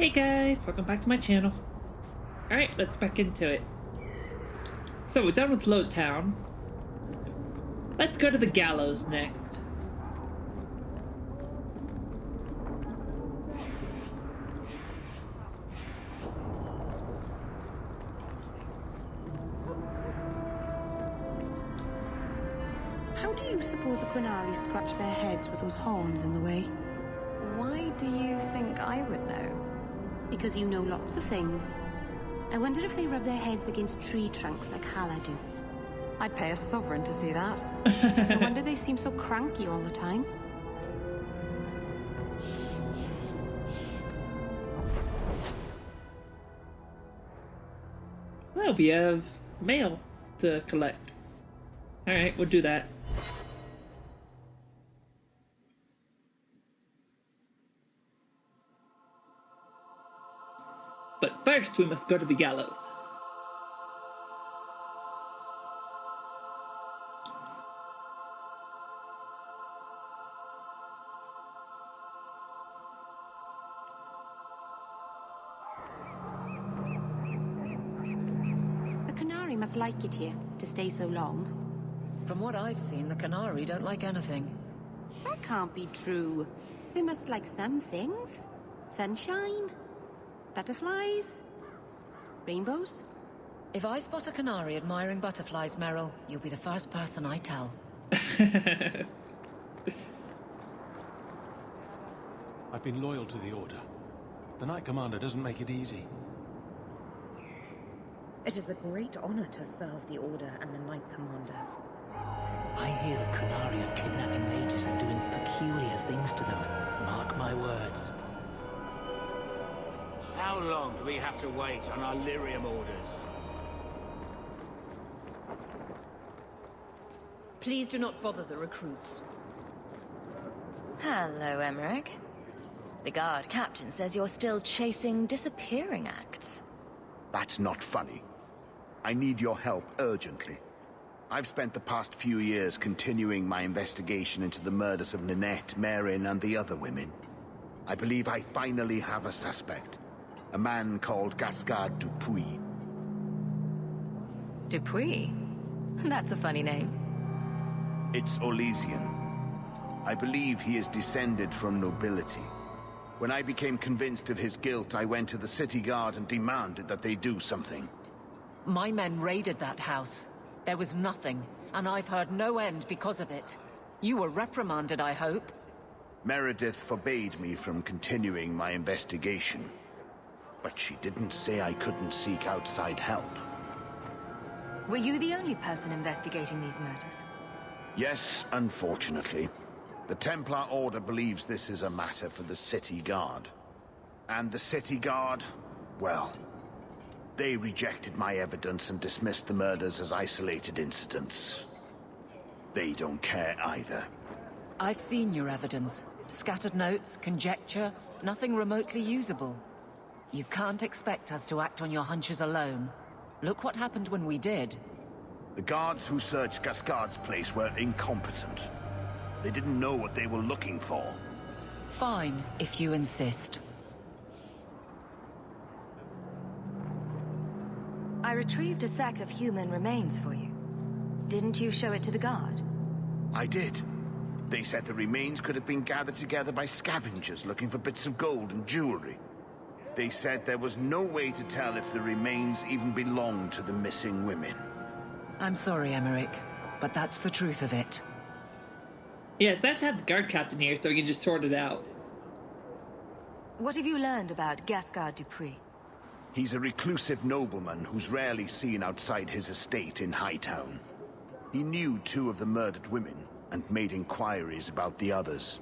Hey guys, welcome back to my channel. Alright, let's get back into it. So we're done with Lowtown. Let's go to the gallows next. How do you suppose the Qunari scratch their heads with those horns in the way? Why do you think I would know? Because you know lots of things. I wonder if they rub their heads against tree trunks like Hala do. I'd pay a sovereign to see that. No wonder they seem so cranky all the time. Well, we have mail to collect. Alright, we'll do that. But first, we must go to the gallows. The Qunari must like it here, to stay so long. From what I've seen, the Qunari don't like anything. That can't be true. They must like some things. Sunshine, butterflies, rainbows. If I spot a Qunari admiring butterflies, Meryl, you'll be the first person I tell. I've been loyal to the Order. The Knight Commander doesn't make it easy. It is a great honor to serve the Order and the Knight Commander. I hear the Qunari are kidnapping mages and doing peculiar things to them. Mark my words. How long do we have to wait on our lyrium orders? Please do not bother the recruits. Hello, Emmerich. The guard captain says you're still chasing disappearing acts. That's not funny. I need your help urgently. I've spent the past few years continuing my investigation into the murders of Ninette, Merrin, and the other women. I believe I finally have a suspect. A man called Gascard Dupuis. Dupuis? That's a funny name. It's Orlesian. I believe he is descended from nobility. When I became convinced of his guilt, I went to the city guard and demanded that they do something. My men raided that house. There was nothing, and I've heard no end because of it. You were reprimanded, I hope? Meredith forbade me from continuing my investigation. But she didn't say I couldn't seek outside help. Were you the only person investigating these murders? Yes, unfortunately. The Templar Order believes this is a matter for the City Guard. And the City Guard, well, they rejected my evidence and dismissed the murders as isolated incidents. They don't care either. I've seen your evidence. Scattered notes, conjecture, nothing remotely usable. You can't expect us to act on your hunches alone. Look what happened when we did. The guards who searched Gascard's place were incompetent. They didn't know what they were looking for. Fine, if you insist. I retrieved a sack of human remains for you. Didn't you show it to the guard? I did. They said the remains could have been gathered together by scavengers looking for bits of gold and jewelry. They said there was no way to tell if the remains even belonged to the missing women. I'm sorry, Emmerich, but that's the truth of it. Yeah, it's nice to have the guard captain here so we can just sort it out. What have you learned about Gascard Dupuis? He's a reclusive nobleman who's rarely seen outside his estate in Hightown. He knew two of the murdered women and made inquiries about the others.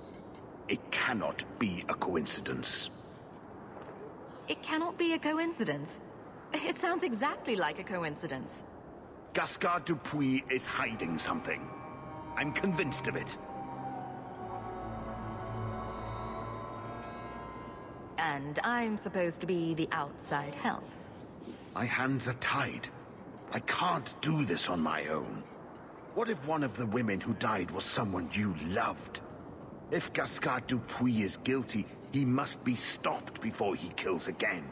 It cannot be a coincidence. It cannot be a coincidence. It sounds exactly like a coincidence. Gascard Dupuis is hiding something. I'm convinced of it. And I'm supposed to be the outside help. My hands are tied. I can't do this on my own. What if one of the women who died was someone you loved? If Gascard Dupuis is guilty, He must be stopped before he kills again.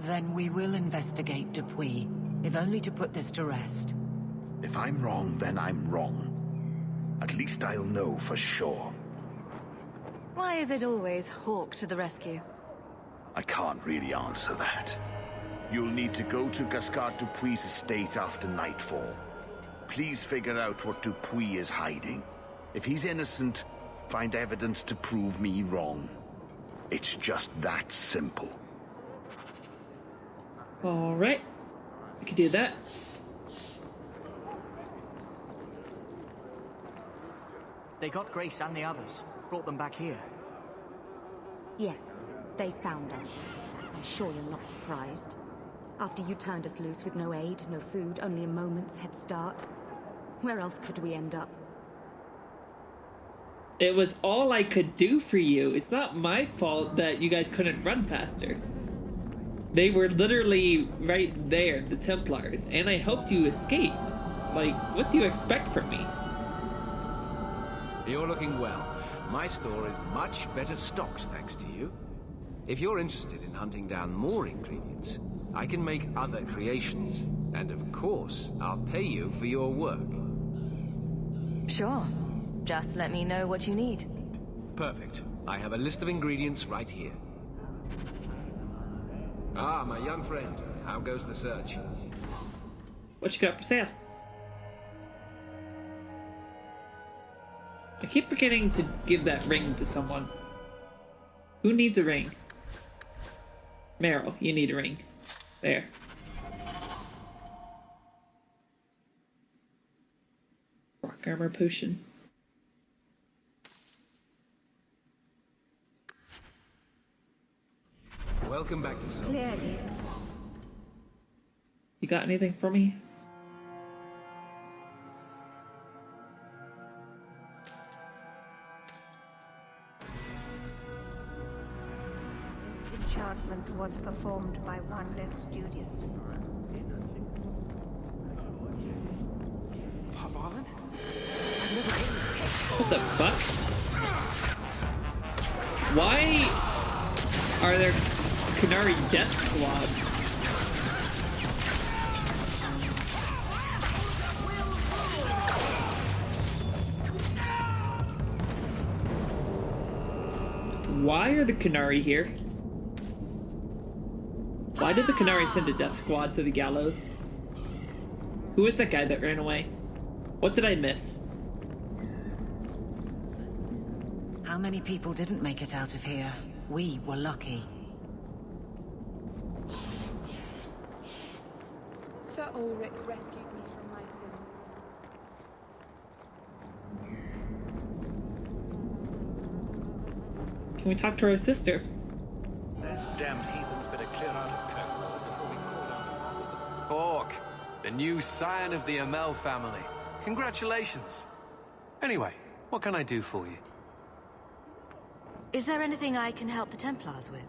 Then we will investigate Dupuis, if only to put this to rest. If I'm wrong, then I'm wrong. At least I'll know for sure. Why is it always Hawk to the rescue? I can't really answer that. You'll need to go to Gascard Dupuis' estate after nightfall. Please figure out what Dupuis is hiding. If he's innocent, find evidence to prove me wrong. It's just that simple. Alright. We can do that. They got Grace and the others. Brought them back here. Yes, they found us. I'm sure you're not surprised. After you turned us loose with no aid, no food, only a moment's head start. Where else could we end up? It was all I could do for you. It's not my fault that you guys couldn't run faster. They were literally right there, the Templars, and I hoped you escaped. Like, what do you expect from me? You're looking well. My store is much better stocked thanks to you. If you're interested in hunting down more ingredients, I can make other creations. And of course, I'll pay you for your work. Sure. Just let me know what you need. Perfect. I have a list of ingredients right here. Ah, my young friend. How goes the search? What you got for sale? I keep forgetting to give that ring to someone. Who needs a ring? Meryl, you need a ring. There. Rock armor potion. Welcome back to Sol. Clearly. You got anything for me? This enchantment was performed by one less studious. Pavalin? What the fuck? Why are there Qunari death squad? Why are the Qunari here? Why did the Qunari send a death squad to the gallows? Who is that guy that ran away? What did I miss? How many people didn't make it out of here? We were lucky. Sir Ulrich rescued me from my sins. Can we talk to our sister? Those damned heathens better clear out of Kirkwall before we call them. Hawk, the new scion of the Amel family. Congratulations. Anyway, what can I do for you? Is there anything I can help the Templars with?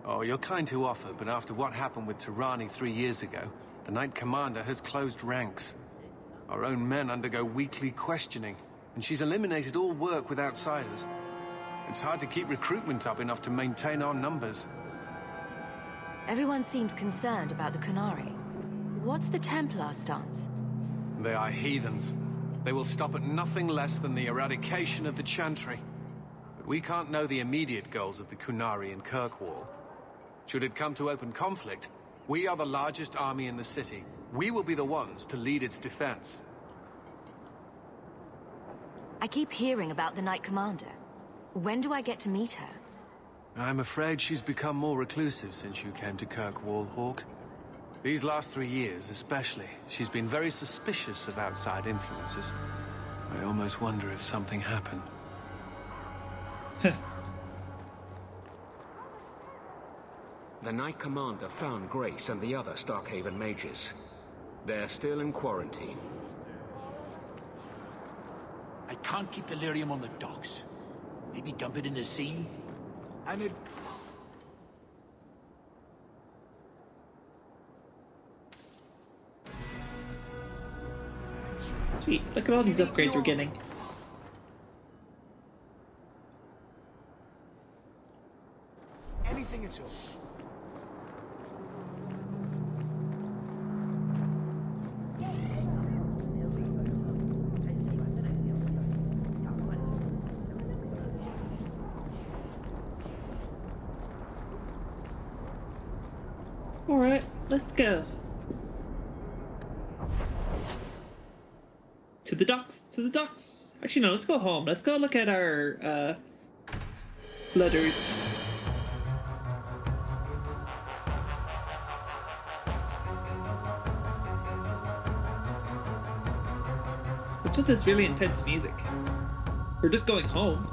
Oh, you're kind to offer, but after what happened with Tirani 3 years ago, the Knight Commander has closed ranks. Our own men undergo weekly questioning, and she's eliminated all work with outsiders. It's hard to keep recruitment up enough to maintain our numbers. Everyone seems concerned about the Qunari. What's the Templar stance? They are heathens. They will stop at nothing less than the eradication of the Chantry. But we can't know the immediate goals of the Qunari in Kirkwall. Should it come to open conflict, we are the largest army in the city. We will be the ones to lead its defense. I keep hearing about the Knight Commander. When do I get to meet her? I'm afraid she's become more reclusive since you came to Kirkwall, Hawk. These last 3 years, especially, she's been very suspicious of outside influences. I almost wonder if something happened. The Knight Commander found Grace and the other Starkhaven mages. They're still in quarantine. I can't keep the lyrium on the docks. Maybe dump it in the sea? And it... Sweet, look at all these upgrades we're getting. Alright, let's go. To the docks, to the docks. Actually, no, let's go home. Let's go look at our, letters. What's with this really intense music? We're just going home.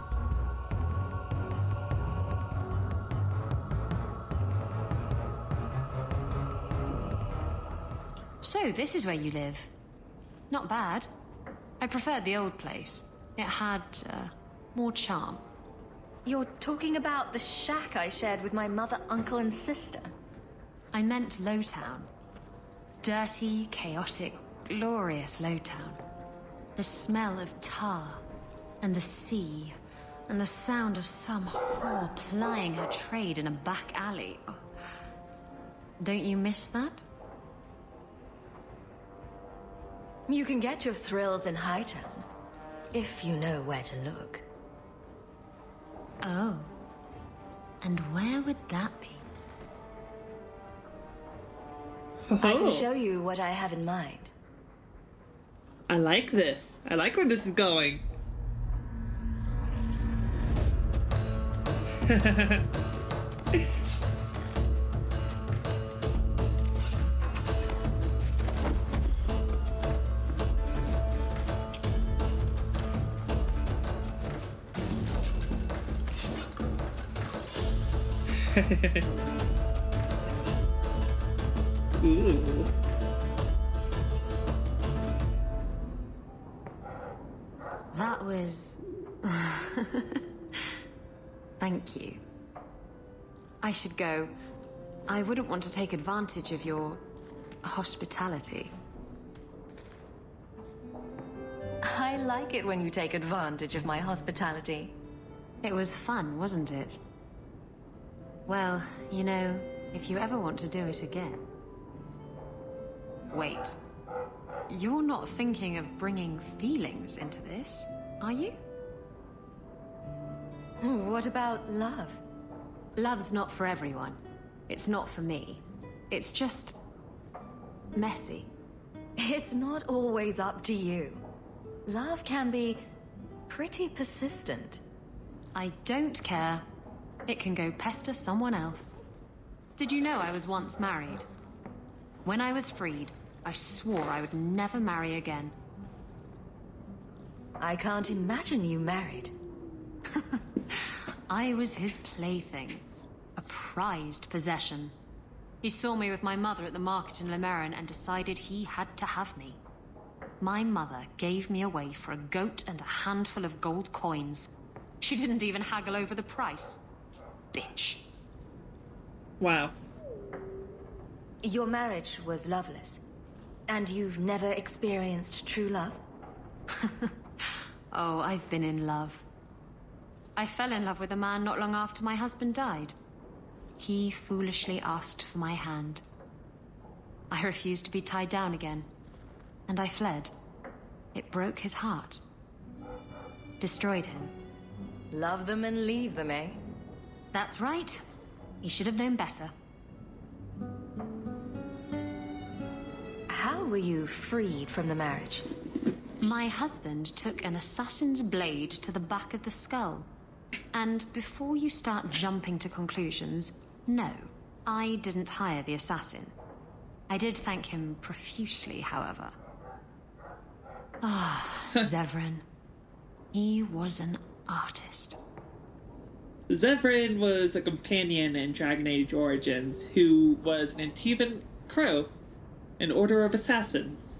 So, this is where you live. Not bad. I preferred the old place. It had, more charm. You're talking about the shack I shared with my mother, uncle, and sister? I meant Lowtown. Dirty, chaotic, glorious Lowtown. The smell of tar, and the sea, and the sound of some whore plying her trade in a back alley. Oh. Don't you miss that? You can get your thrills in Hightown, if you know where to look. Oh. And where would that be? I can show you what I have in mind. I like this. I like where this is going. Ooh. That was... Thank you. I should go. I wouldn't want to take advantage of your hospitality. I like it when you take advantage of my hospitality. It was fun, wasn't it? Well, you know, if you ever want to do it again... Wait. You're not thinking of bringing feelings into this, are you? What about love? Love's not for everyone. It's not for me. It's just... messy. It's not always up to you. Love can be pretty persistent. I don't care. It can go pester someone else. Did you know I was once married? When I was freed, I swore I would never marry again. I can't imagine you married. I was his plaything. A prized possession. He saw me with my mother at the market in Lemerin and decided he had to have me. My mother gave me away for a goat and a handful of gold coins. She didn't even haggle over the price. Bitch. Wow. Your marriage was loveless. And you've never experienced true love? Oh, I've been in love. I fell in love with a man not long after my husband died. He foolishly asked for my hand. I refused to be tied down again, and I fled. It broke his heart. Destroyed him. Love them and leave them, eh? That's right. He should have known better. How were you freed from the marriage? My husband took an assassin's blade to the back of the skull. And before you start jumping to conclusions, no, I didn't hire the assassin. I did thank him profusely, however. Ah, Zevran. He was an artist. Zevran was a companion in Dragon Age Origins who was an Antivan Crow, an order of assassins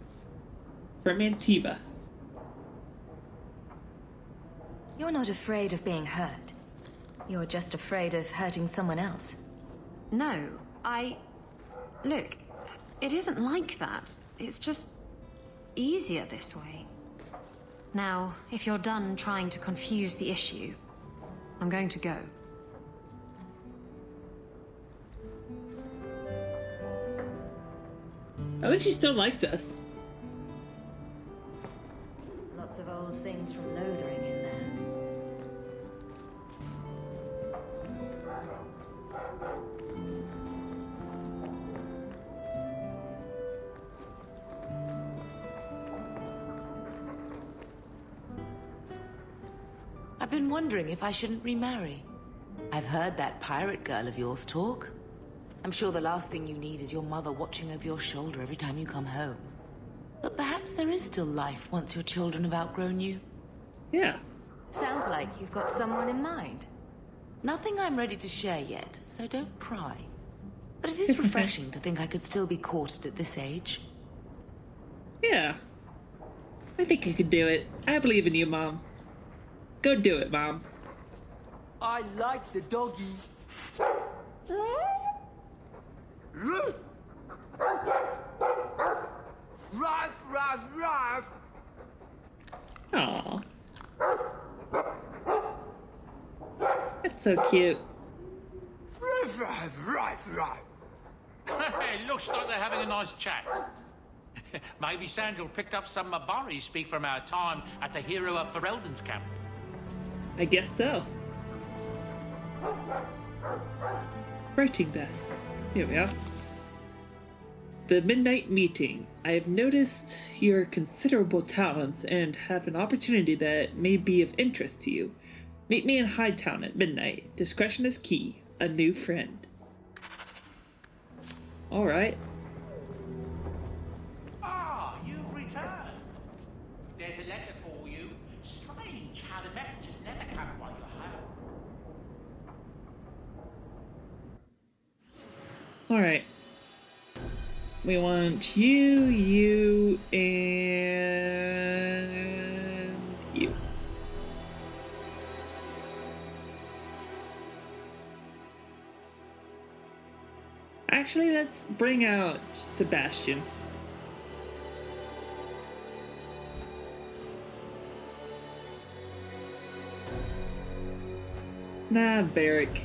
from Antiva. You're not afraid of being hurt. You're just afraid of hurting someone else. No, Look, it isn't like that. It's just easier this way. Now, if you're done trying to confuse the issue, I'm going to go. I wish he still liked us. Lots of old things from Lothering in there. I've been wondering if I shouldn't remarry. I've heard that pirate girl of yours talk. I'm sure the last thing you need is your mother watching over your shoulder every time you come home. But perhaps there is still life once your children have outgrown you. Yeah. Sounds like you've got someone in mind. Nothing I'm ready to share yet, so don't pry. But it is refreshing to think I could still be courted at this age. Yeah. I think you could do it. I believe in you, Mom. Go do it, Mom. I like the doggy. Ruff, ruff, ruff. Aww. That's so cute. Ruff, ruff, ruff, ruff. It looks like they're having a nice chat. Maybe Sandal picked up some Mabari speak from our time at the Hero of Ferelden's camp. I guess so. Writing desk. Here we are. The Midnight Meeting. I have noticed your considerable talents and have an opportunity that may be of interest to you. Meet me in Hightown at midnight. Discretion is key. A new friend. Alright. Ah, you've returned. There's a letter for you. Strange how the messages never come while you're home. Alright. We want you, and you. Actually, let's bring out Sebastian. Nah, Varric.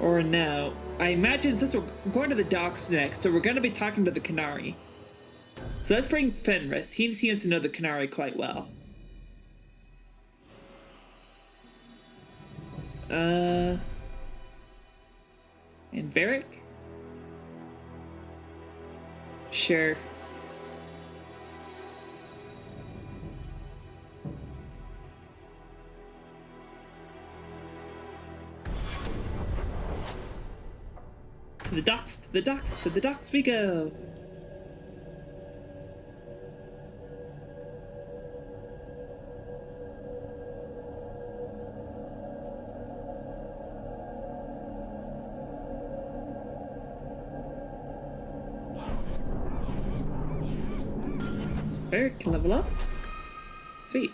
Or no. I imagine since we're going to the docks next, so we're going to be talking to the Qunari. So let's bring Fenris. He seems to know the Qunari quite well. And Varric? Sure. To the docks, to the docks, to the docks we go! Varric can level up. Sweet.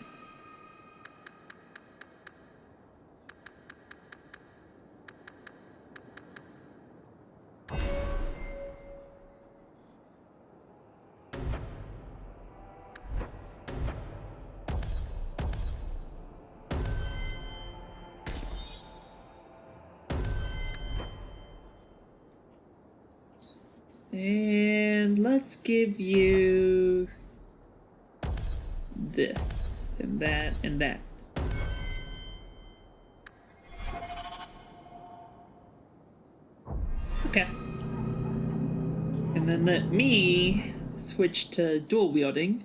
And let's give you this, and that, and that. Okay. And then let me switch to dual wielding.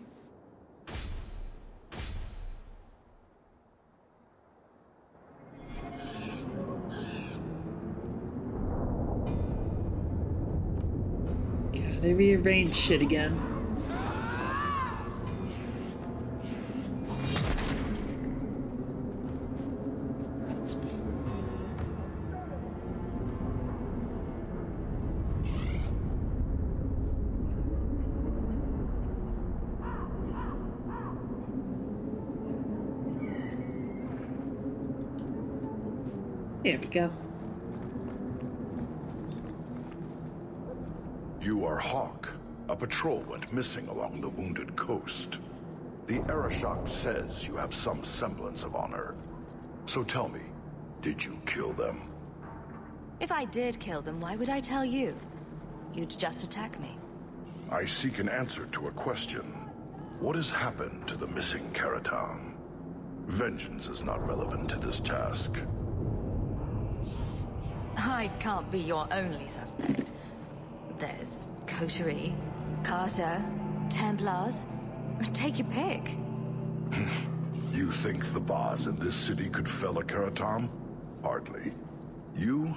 Gotta rearrange shit again. There we go. You are Hawk. A patrol went missing along the Wounded Coast. The Arishok says you have some semblance of honor. So tell me, did you kill them? If I did kill them, why would I tell you? You'd just attack me. I seek an answer to a question. What has happened to the missing Karatam? Vengeance is not relevant to this task. I can't be your only suspect. There's Coterie, Carter, Templars. Take your pick. You think the bars in this city could fell a Karatam? Hardly. You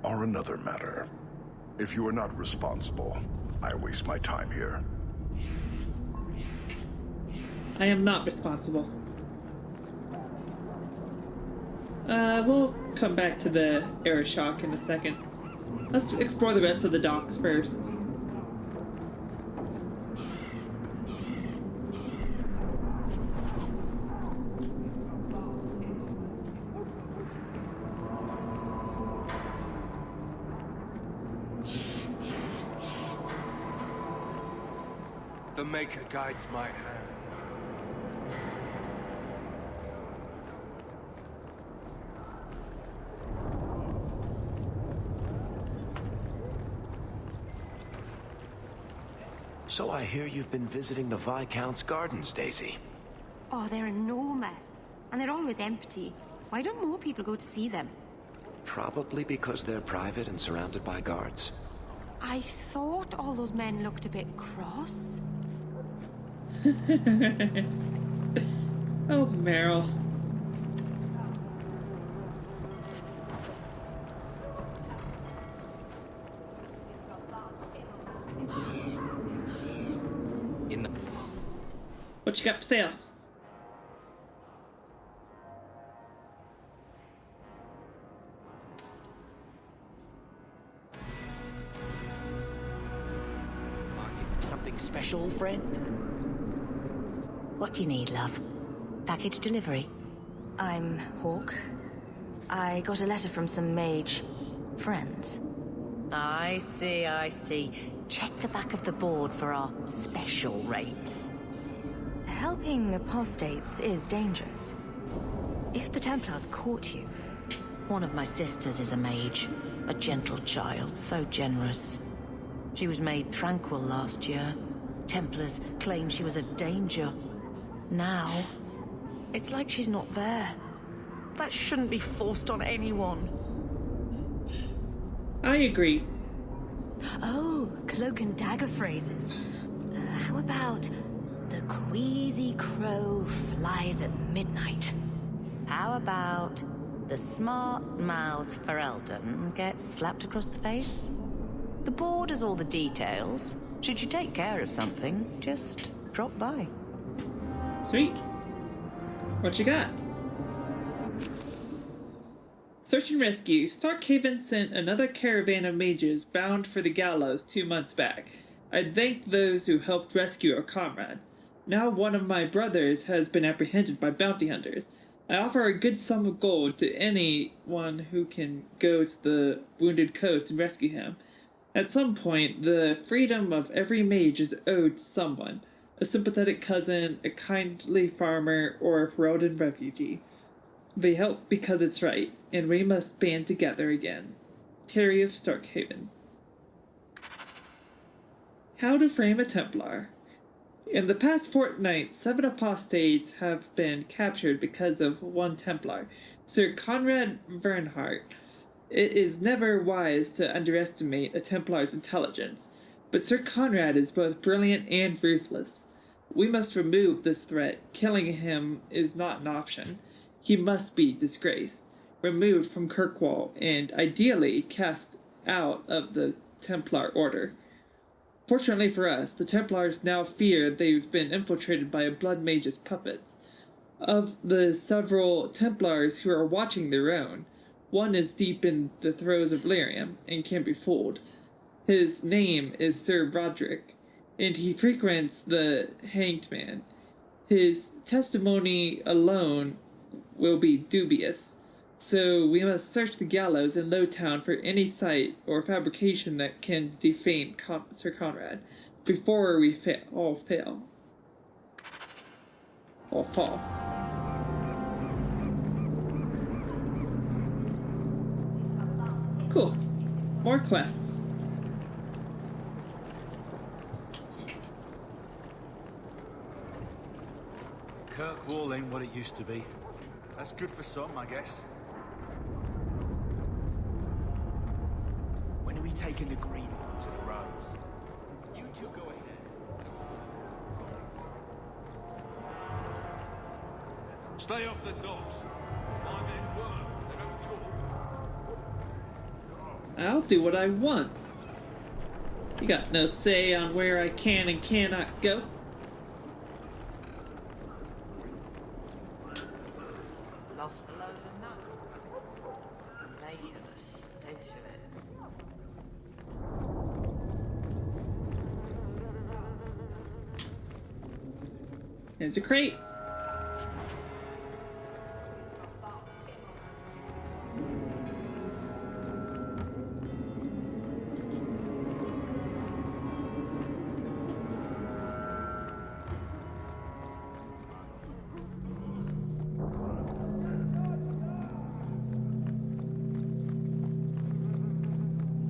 are another matter. If you are not responsible, I waste my time here. I am not responsible. We'll come back to the Arashock in a second. Let's explore the rest of the docks first. The Maker guides my hand. So I hear you've been visiting the Viscount's gardens, Daisy. Oh, they're enormous. And they're always empty. Why don't more people go to see them? Probably because they're private and surrounded by guards. I thought all those men looked a bit cross. Oh, Meryl. What you got for sale? Something special, friend? What do you need, love? Package delivery? I'm Hawk. I got a letter from some mage friends. I see, I see. Check the back of the board for our special rates. Helping apostates is dangerous. If the Templars caught you... One of my sisters is a mage. A gentle child, so generous. She was made tranquil last year. Templars claimed she was a danger. Now, it's like she's not there. That shouldn't be forced on anyone. I agree. Oh, cloak and dagger phrases. How about... The queasy crow flies at midnight. How about the smart-mouthed Ferelden gets slapped across the face? The board has all the details. Should you take care of something, just drop by. Sweet. What you got? Search and rescue. Starkhaven sent another caravan of mages bound for the gallows 2 months back. I thank those who helped rescue our comrades. Now one of my brothers has been apprehended by bounty hunters. I offer a good sum of gold to anyone who can go to the Wounded Coast and rescue him. At some point, the freedom of every mage is owed to someone. A sympathetic cousin, a kindly farmer, or a Ferelden refugee. They help because it's right, and we must band together again. Terry of Starkhaven. How to frame a Templar. In the past fortnight, 7 apostates have been captured because of one Templar, Sir Conrad Vernhardt. It is never wise to underestimate a Templar's intelligence, but Sir Conrad is both brilliant and ruthless. We must remove this threat. Killing him is not an option. He must be disgraced, removed from Kirkwall, and ideally cast out of the Templar Order. Fortunately for us, the Templars now fear they've been infiltrated by a Blood Mage's puppets. Of the several Templars who are watching their own, one is deep in the throes of Lyrium and can be fooled. His name is Sir Roderick, and he frequents the Hanged Man. His testimony alone will be dubious, so we must search the gallows in Lowtown for any site or fabrication that can defame Sir Conrad before we all fail. Or fall. Cool. More quests. Kirkwall ain't what it used to be. That's good for some, I guess. When are we taking the green one to the Rose? You two go ahead. Stay off the docks. My men work, they don't talk. I'll do what I want. You got no say on where I can and cannot go. Lost a load of nuts. Making a stench of it. It's a crate.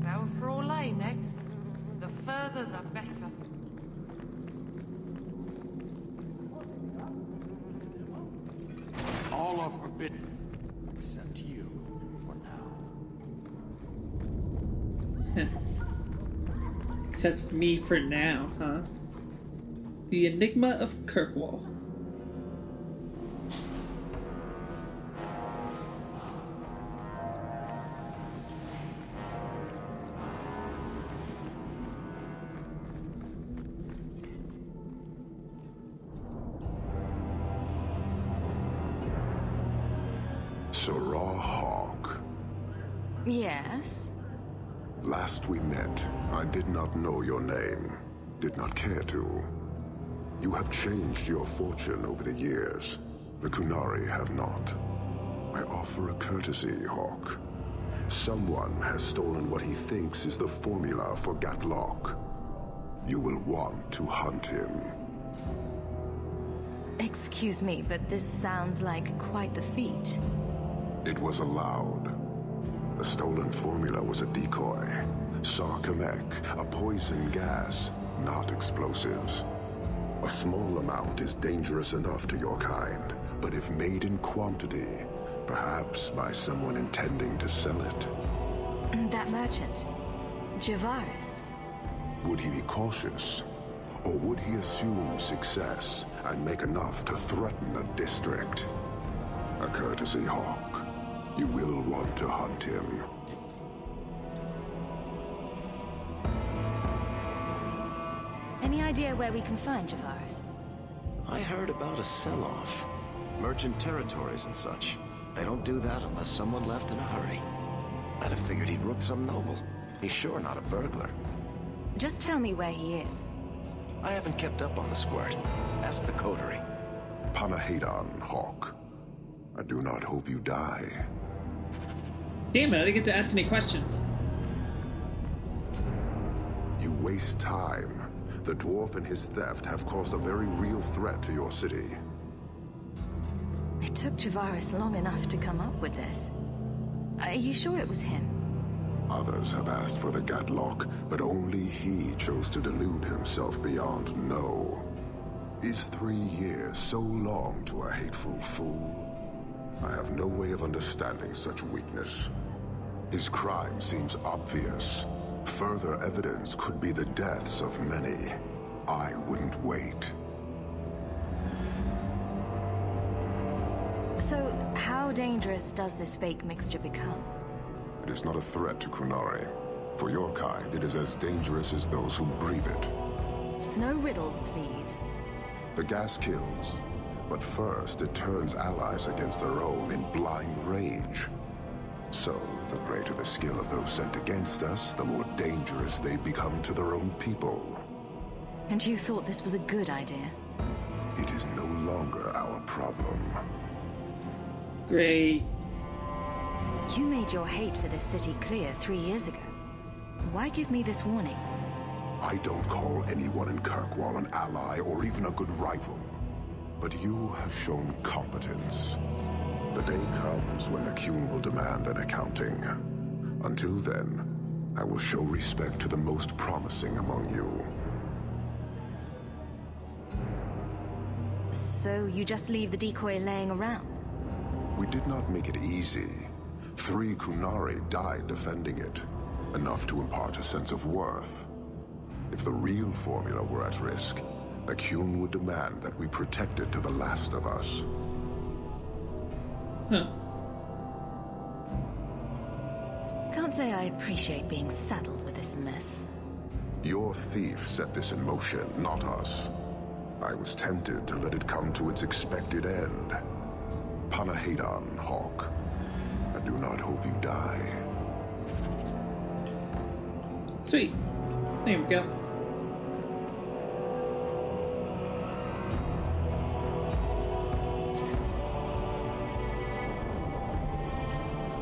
Go for all lane next. The further the better. All are forbidden, except you, for now. Except me for now, huh? The Enigma of Kirkwall. Sarah Hawk. Yes? Last we met, I did not know your name. Did not care to. You have changed your fortune over the years. The Qunari have not. I offer a courtesy, Hawk. Someone has stolen what he thinks is the formula for Gatlok. You will want to hunt him. Excuse me, but this sounds like quite the feat. It was allowed. The stolen formula was a decoy. Sarkamek, a poison gas, not explosives. A small amount is dangerous enough to your kind, but if made in quantity, perhaps by someone intending to sell it. That merchant, Javaris. Would he be cautious? Or would he assume success and make enough to threaten a district? A courtesy, Hawk. You will want to hunt him. Any idea where we can find Javaris? I heard about a sell-off. Merchant territories and such. They don't do that unless someone left in a hurry. I'd have figured he'd rooked some noble. He's sure not a burglar. Just tell me where he is. I haven't kept up on the squirt. Ask the coterie. Panahedon, Hawk. I do not hope you die. Damn it, I didn't get to ask any questions. You waste time. The dwarf and his theft have caused a very real threat to your city. It took Javaris long enough to come up with this. Are you sure it was him? Others have asked for the Gatlok, but only he chose to delude himself beyond no. Is 3 years so long to a hateful fool? I have no way of understanding such weakness. His crime seems obvious. Further evidence could be the deaths of many. I wouldn't wait. So, how dangerous does this fake mixture become? It is not a threat to Qunari. For your kind, it is as dangerous as those who breathe it. No riddles, please. The gas kills, but first it turns allies against their own in blind rage. So, the greater the skill of those sent against us, the more dangerous they become to their own people. And you thought this was a good idea? It is no longer our problem. Great. You made your hate for this city clear 3 years ago. Why give me this warning? I don't call anyone in Kirkwall an ally or even a good rival. But you have shown competence. The day comes when the Qun will demand an accounting. Until then, I will show respect to the most promising among you. So you just leave the decoy laying around? We did not make it easy. 3 Qunari died defending it. Enough to impart a sense of worth. If the real formula were at risk, the Qun would demand that we protect it to the last of us. Huh. Can't say I appreciate being saddled with this mess. Your thief set this in motion, not us. I was tempted to let it come to its expected end. Panahedon, Hawk. I do not hope you die. Sweet. There we go.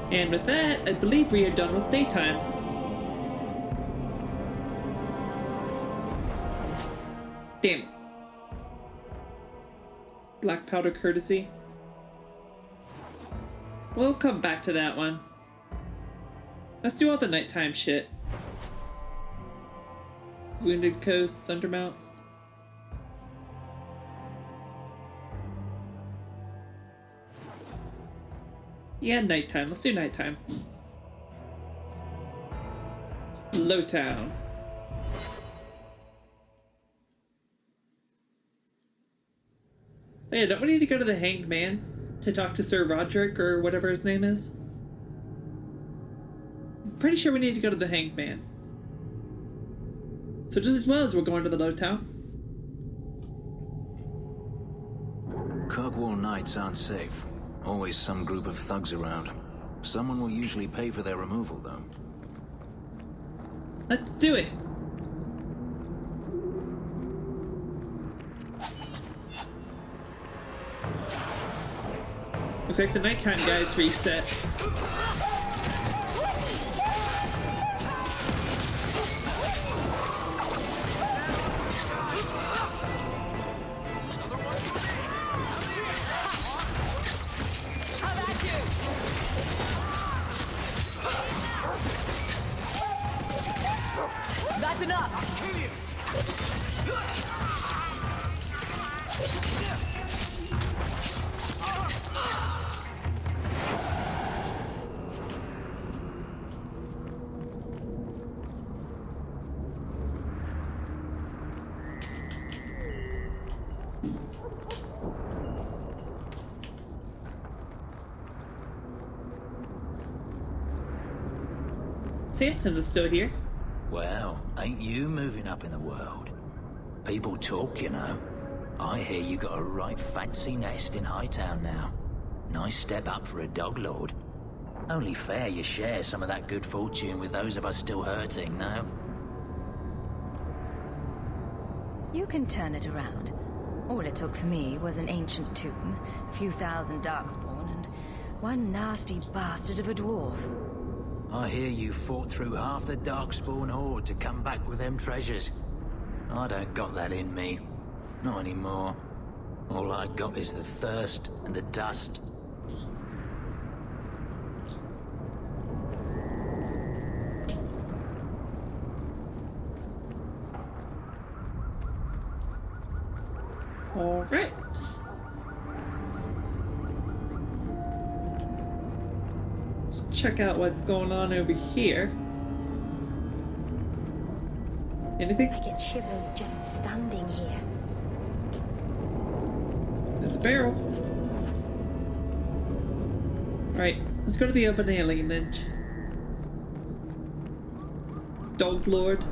And with that, I believe we are done with daytime. Damn it. Black powder courtesy. We'll come back to that one. Let's do all the nighttime shit. Wounded Coast, Thundermount. Yeah, nighttime. Let's do nighttime. Lowtown. Oh yeah, don't we need to go to the Hanged Man to talk to Sir Roderick or whatever his name is? I'm pretty sure we need to go to the Hanged Man. So just as well as we're going to the Lowtown. Kirkwall nights aren't safe. Always some group of thugs around. Someone will usually pay for their removal, though. Let's do it! Looks like the nighttime guide's reset. That's enough! Samson is still here. Well, ain't you moving up in the world? People talk, you know. I hear you got a right fancy nest in Hightown now. Nice step up for a dog lord. Only fair you share some of that good fortune with those of us still hurting, no? You can turn it around. All it took for me was an ancient tomb, a few thousand darkspawn, and one nasty bastard of a dwarf. I hear you fought through half the Darkspawn horde to come back with them treasures. I don't got that in me. Not anymore. All I got is the thirst and the dust. All right. Let's check out what's going on over here. Anything? I get shivers just standing here. There's a barrel. Alright, let's go to the oven alien then. Dog Lord.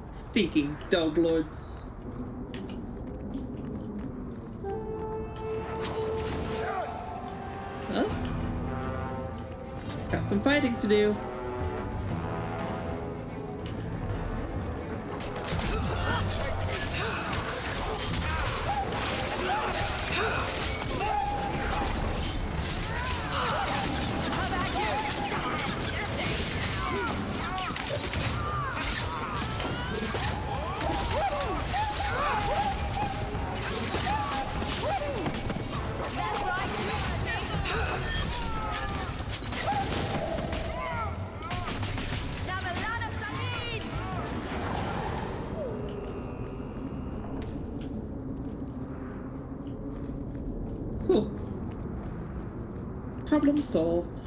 Stinking Dog Lords. Huh? Got some fighting to do. Cool. Problem solved.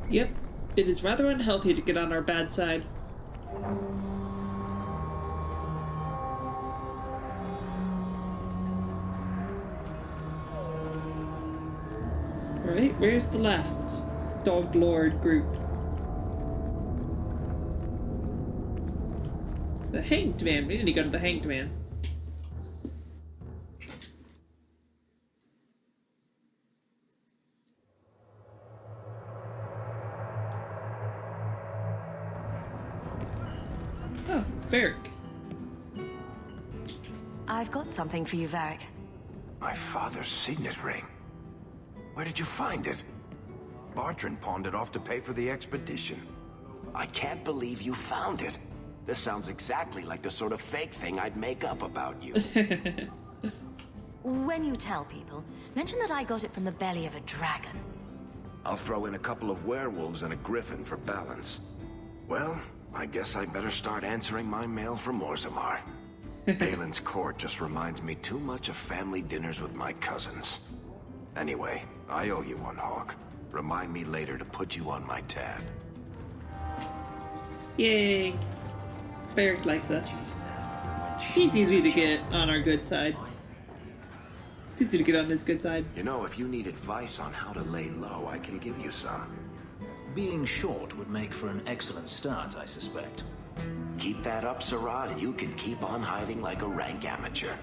Yep, it is rather unhealthy to get on our bad side. Alright, where's the last Dog Lord group? The Hanged Man. We need to go to the Hanged Man. Oh, Varric. I've got something for you, Varric. My father's signet ring. Where did you find it? Bartrand pawned it off to pay for the expedition. I can't believe you found it. This sounds exactly like the sort of fake thing I'd make up about you. When you tell people, mention that I got it from the belly of a dragon. I'll throw in a couple of werewolves and a griffin for balance. Well, I guess I better start answering my mail from Orzammar. Balin's court just reminds me too much of family dinners with my cousins. Anyway, I owe you one, Hawke. Remind me later to put you on my tab. Yay. Varric likes us. He's easy to get on our good side. It's easy to get on his good side. You know, if you need advice on how to lay low, I can give you some. Being short would make for an excellent start, I suspect. Keep that up, Sirad, and you can keep on hiding like a rank amateur.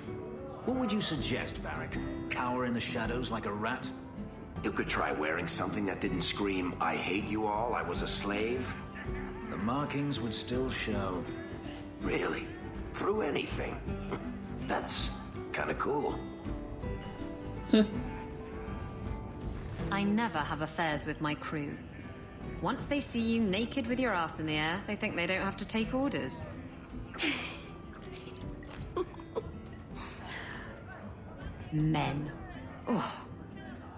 What would you suggest, Varric? Cower in the shadows like a rat? You could try wearing something that didn't scream, "I hate you all, I was a slave." The markings would still show. Really? Through anything? That's kinda cool. I never have affairs with my crew. Once they see you naked with your ass in the air, they think they don't have to take orders. Men. Oh,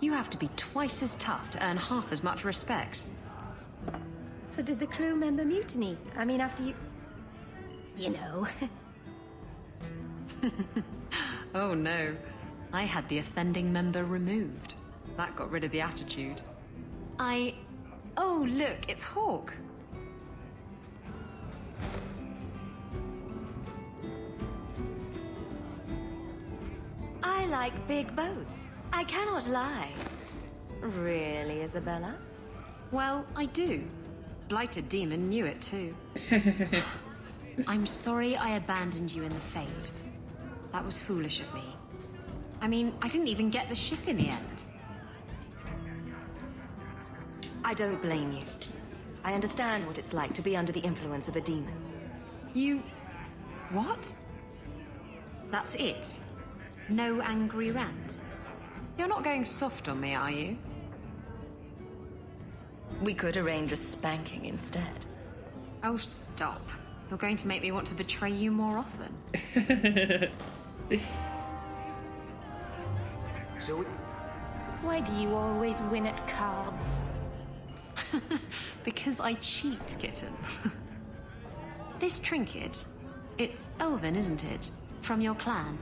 you have to be twice as tough to earn half as much respect. So did the crew member mutiny? I mean, after you... You know. Oh no. I had the offending member removed. That got rid of the attitude. Oh, look, it's Hawke. I like big boats. I cannot lie. Really, Isabella? Well, I do. Blighted Demon knew it too. I'm sorry I abandoned you in the Fade. That was foolish of me. I mean, I didn't even get the ship in the end. I don't blame you. I understand what it's like to be under the influence of a demon. You... what? That's it? No angry rant? You're not going soft on me, are you? We could arrange a spanking instead. Oh, stop. You're going to make me want to betray you more often. So, why do you always win at cards? Because I cheat, kitten. This trinket, it's elven, isn't it? From your clan.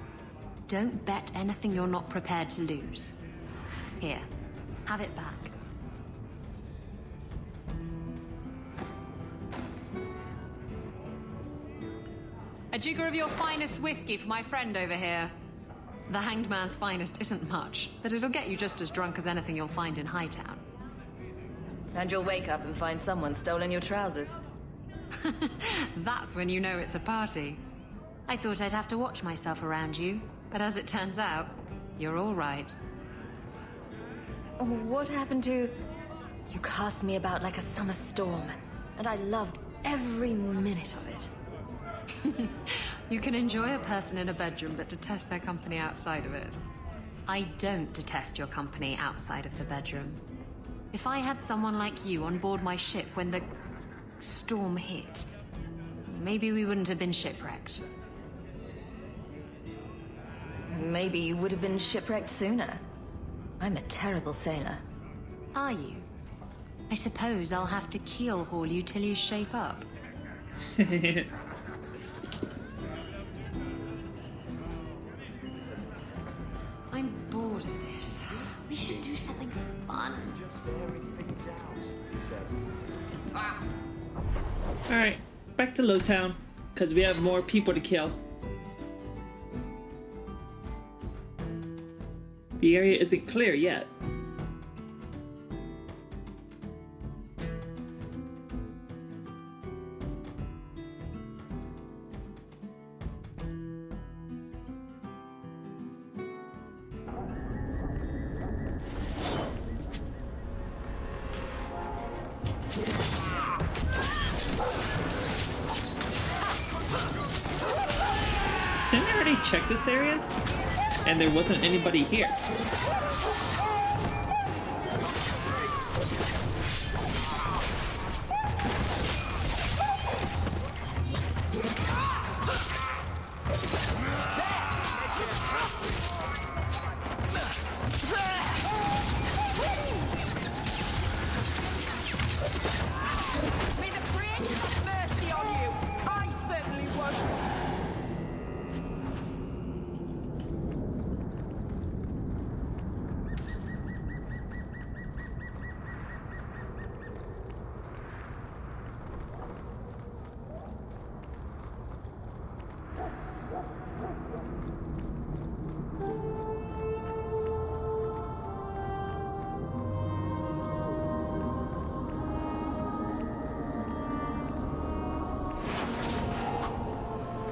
Don't bet anything you're not prepared to lose. Here, have it back. A jigger of your finest whiskey for my friend over here. The Hanged Man's finest isn't much, but it'll get you just as drunk as anything you'll find in Hightown. And you'll wake up and find someone stolen your trousers. That's when you know it's a party. I thought I'd have to watch myself around you, but as it turns out, you're all right. What happened to... You cast me about like a summer storm, and I loved every minute of it. You can enjoy a person in a bedroom, but detest their company outside of it. I don't detest your company outside of the bedroom. If I had someone like you on board my ship when the storm hit, maybe we wouldn't have been shipwrecked. Maybe you would have been shipwrecked sooner. I'm a terrible sailor. Are you? I suppose I'll have to keel haul you till you shape up. I'm bored of this. We should do something fun. Alright, back to Lowtown, because we have more people to kill. The area isn't clear yet. Didn't I already check this area? And there wasn't anybody here.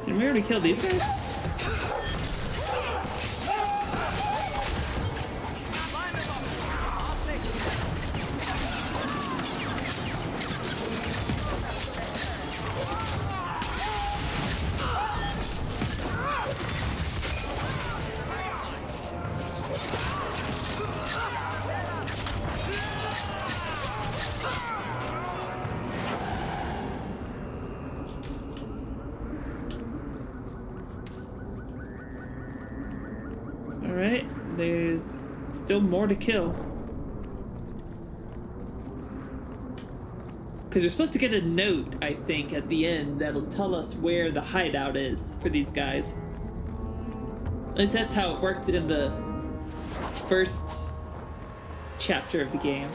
Did we already kill these guys? Alright, there's still more to kill. Because you're supposed to get a note, I think, at the end that'll tell us where the hideout is for these guys. At least that's how it worked in the first chapter of the game.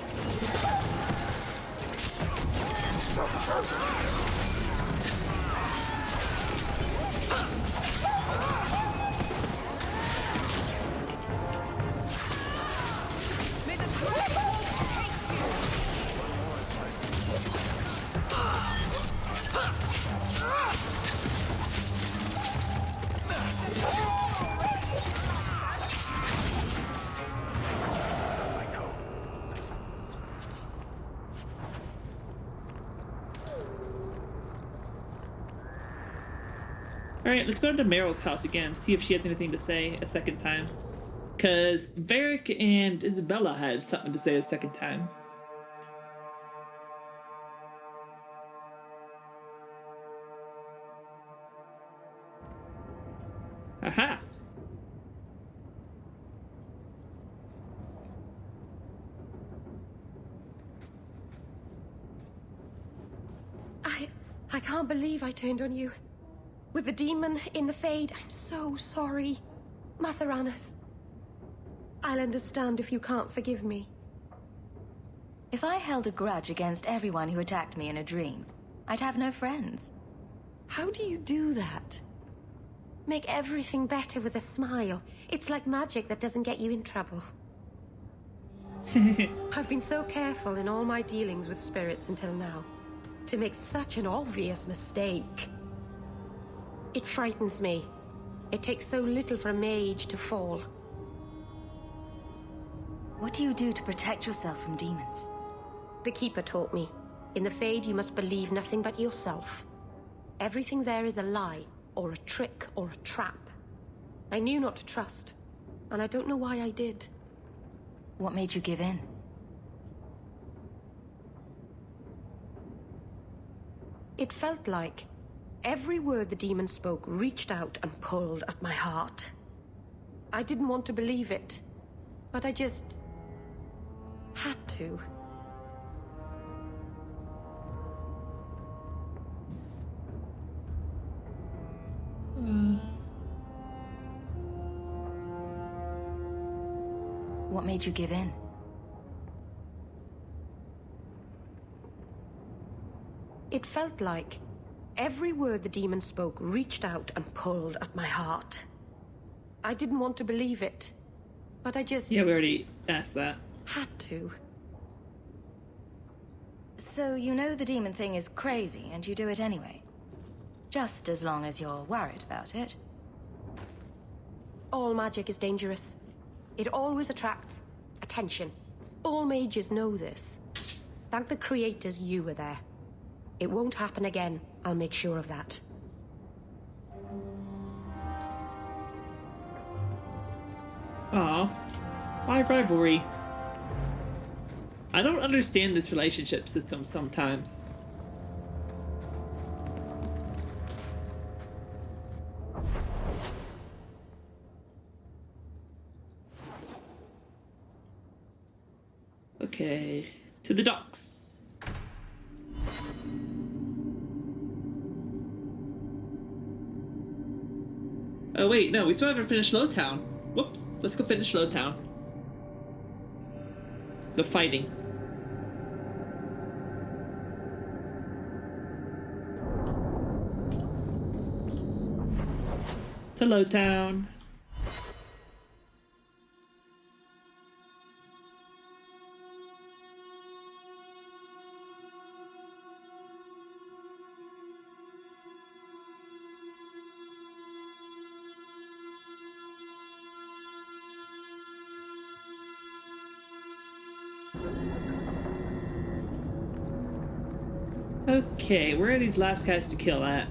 Alright, let's go to Meryl's house again, see if she has anything to say a second time. Because Varric and Isabella had something to say a second time. Aha! I can't believe I turned on you. With the demon in the Fade, I'm so sorry. Masaranas. I'll understand if you can't forgive me. If I held a grudge against everyone who attacked me in a dream, I'd have no friends. How do you do that? Make everything better with a smile. It's like magic that doesn't get you in trouble. I've been so careful in all my dealings with spirits until now. To make such an obvious mistake. It frightens me. It takes so little for a mage to fall. What do you do to protect yourself from demons? The Keeper taught me. In the Fade, you must believe nothing but yourself. Everything there is a lie, or a trick, or a trap. I knew not to trust, and I don't know why I did. What made you give in? It felt like every word the demon spoke reached out and pulled at my heart. I didn't want to believe it, but I just had to. What made you give in? It felt like every word the demon spoke reached out and pulled at my heart. I didn't want to believe it, but I just... Yeah, we already asked that. Had to. So you know the demon thing is crazy and you do it anyway? Just as long as you're worried about it. All magic is dangerous. It always attracts attention. All mages know this. Thank the creators you were there. It won't happen again. I'll make sure of that. Aw, why rivalry? I don't understand this relationship system sometimes. Okay, to the docks. Oh wait, no, we still haven't finished Lowtown. Whoops, let's go finish Lowtown. The fighting. To Lowtown. Okay, where are these last guys to kill at?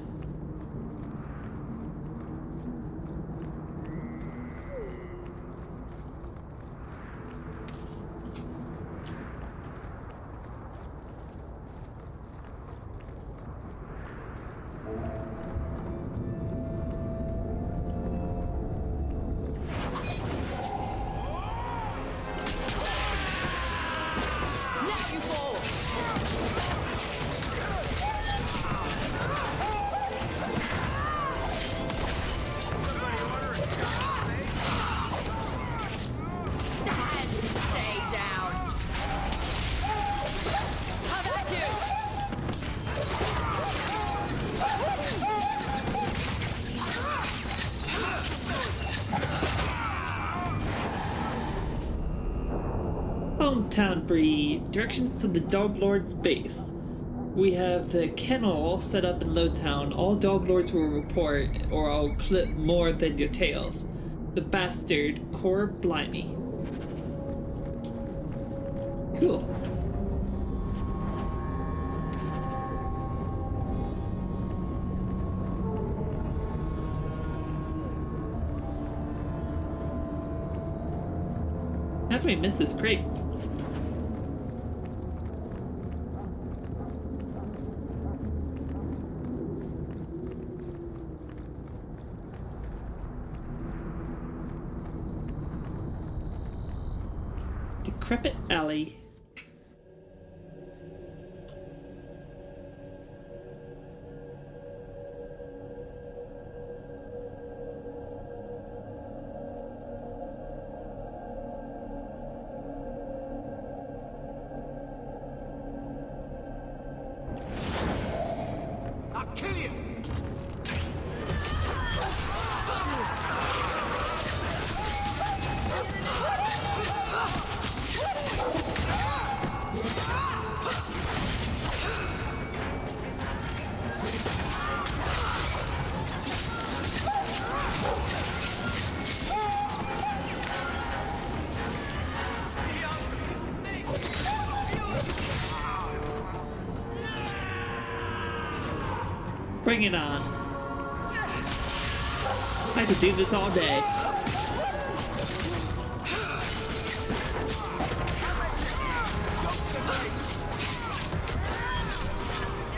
Hometown breed. Directions to the Dog Lord's base. We have the kennel set up in Lowtown. All Dog Lords will report, or I'll clip more than your tails. The bastard, Core Blimey. Cool. How do I miss this crate? Decrepit Alley. I'll kill you! Bring it on. I could do this all day.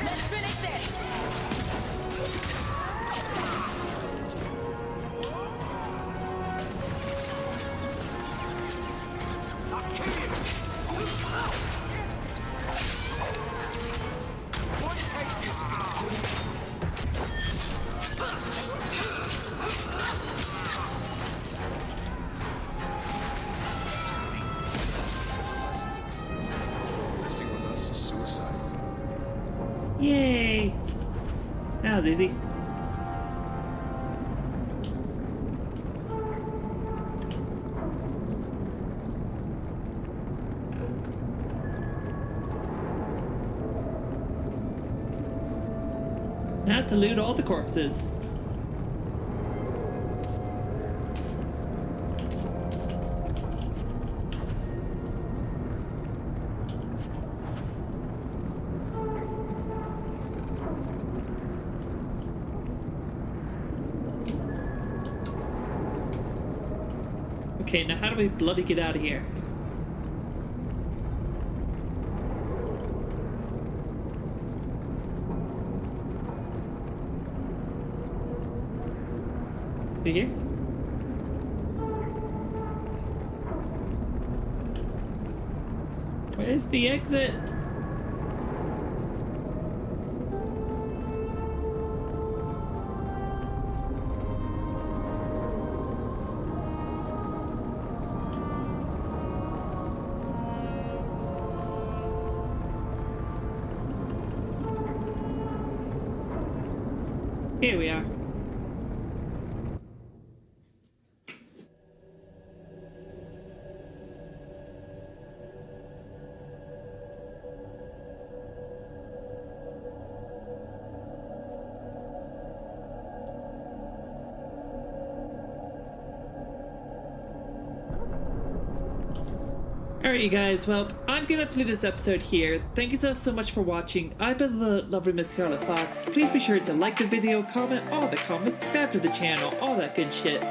Let's finish this! I'll kill you! One take this guy! that was easy. Now to loot all the corpses. Okay, now how do we bloody get out of here? Through here? Where's the exit? Here we are. Alright you guys, well, I'm gonna have to leave this episode here. Thank you so much for watching. I've been the lovely Miss Scarlet Fox. Please be sure to like the video, comment all the comments, subscribe to the channel, all that good shit.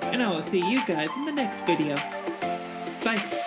And I will see you guys in the next video. Bye.